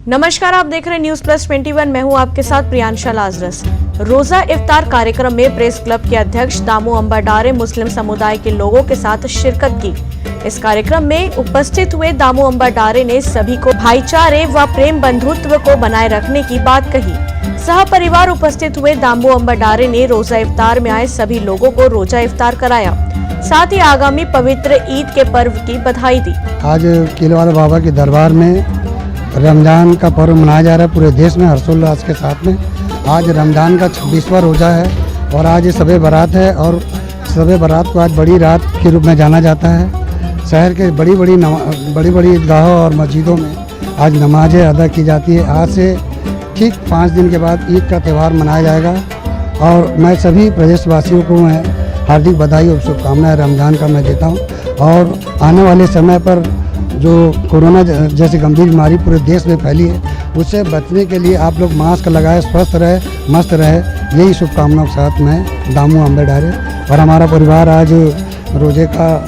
नमस्कार, आप देख रहे हैं न्यूज प्लस 21। मैं हूं आपके साथ प्रियांशा लाजरस। रोजा इफ्तार कार्यक्रम में प्रेस क्लब के अध्यक्ष दामू अंबाडारे मुस्लिम समुदाय के लोगों के साथ शिरकत की। इस कार्यक्रम में उपस्थित हुए दामू अंबाडारे ने सभी को भाईचारे व प्रेम बंधुत्व को बनाए रखने की बात कही। सह परिवार उपस्थित हुए दामू अंबाडारे ने रोजा इफ्तार में आए सभी लोगों को रोजा इफ्तार कराया, साथ ही आगामी पवित्र ईद के पर्व की बधाई दी। आज किलेवाले बाबा के दरबार में रमजान का पर्व मनाया जा रहा है पूरे देश में हर्षोल्लास के साथ में। आज रमजान का 26वां रोज़ा है और आज शब बारात है और शब बारात को आज बड़ी रात के रूप में जाना जाता है। शहर के बड़ी बड़ी ईदगाहों और मस्जिदों में आज नमाज़ें अदा की जाती है। आज से ठीक 5 दिन के बाद ईद का त्यौहार मनाया जाएगा और मैं सभी प्रदेशवासियों को मैं हार्दिक बधाई और शुभकामनाएं रमज़ान का मैं देता हूँ। और आने वाले समय पर जो कोरोना जैसी गंभीर बीमारी पूरे देश में फैली है, उससे बचने के लिए आप लोग मास्क लगाए, स्वस्थ रहे, मस्त रहे, यही शुभकामनाओं के साथ मैं दामू अंबाडारे और हमारा परिवार आज रोजा इफ्तार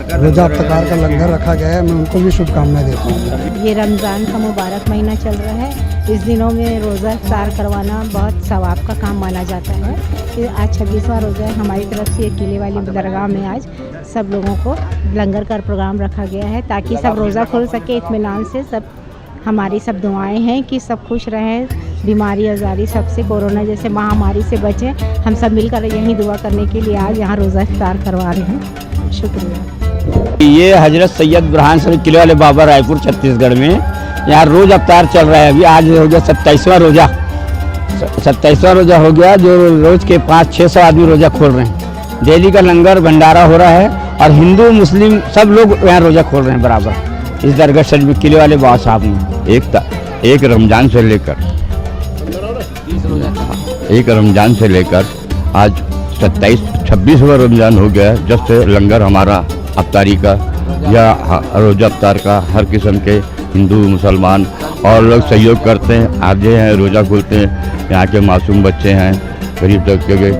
का लंगर रखा गया है, मैं उनको भी शुभकामनाएं देता हूँ। ये रमज़ान का मुबारक महीना चल रहा है। इस दिनों में रोज़ा इफ्तार करवाना बहुत सवाब का काम माना जाता है। आज 26वां रोज़ा है। हमारी तरफ से किले वाली दरगाह में आज सब लोगों को लंगर का प्रोग्राम रखा गया है ताकि सब रोज़ा खोल सके इत्मीनान से। सब हमारी सब दुआएं हैं कि सब खुश रहें, बीमारी आजारी सबसे, कोरोना जैसे महामारी से बचें। हम सब मिलकर यही दुआ करने के लिए आज यहाँ रोज़ा इफ्तार करवा रहे हैं। शुक्रिया। ये हजरत सैयद बुरहान साहब किले वाले बाबा रायपुर छत्तीसगढ़ में यहाँ रोज़ इफ्तार चल रहा है। अभी आज हो गया 27वां रोज़ा, 27वां रोज़ा हो गया, जो रोज़ के 500-600 आदमी रोज़ा खोल रहे हैं। डेली का लंगर भंडारा हो रहा है और हिंदू मुस्लिम सब लोग यहाँ रोज़ा खोल रहे हैं बराबर इस दरगाह शरीफ में किले वाले बाबा साहब ने। एक रमज़ान से लेकर आज 26वां रमज़ान हो गया, जब से लंगर हमारा इफ्तारी का या रोज़ा इफ्तार का हर किस्म के हिंदू मुसलमान और लोग सहयोग करते हैं, आगे हैं, रोज़ा खोलते हैं। यहाँ के मासूम बच्चे हैं, गरीब तबके के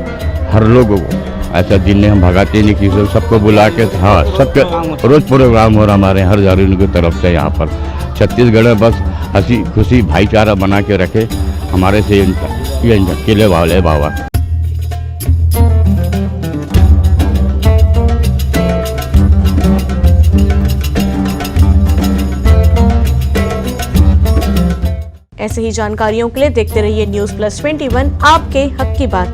हर लोगों को ऐसा दिन ने हम भगाते नहीं किसी, सबको बुला के, हाँ, सबके रोज़ प्रोग्राम हो रहा हमारे हर जारी की तरफ से। यहाँ पर छत्तीसगढ़ में बस हंसी खुशी भाईचारा बना के रखे हमारे से किले वाले बाबा। ऐसे ही जानकारियों के लिए देखते रहिए न्यूज प्लस 21, आपके हक की बात।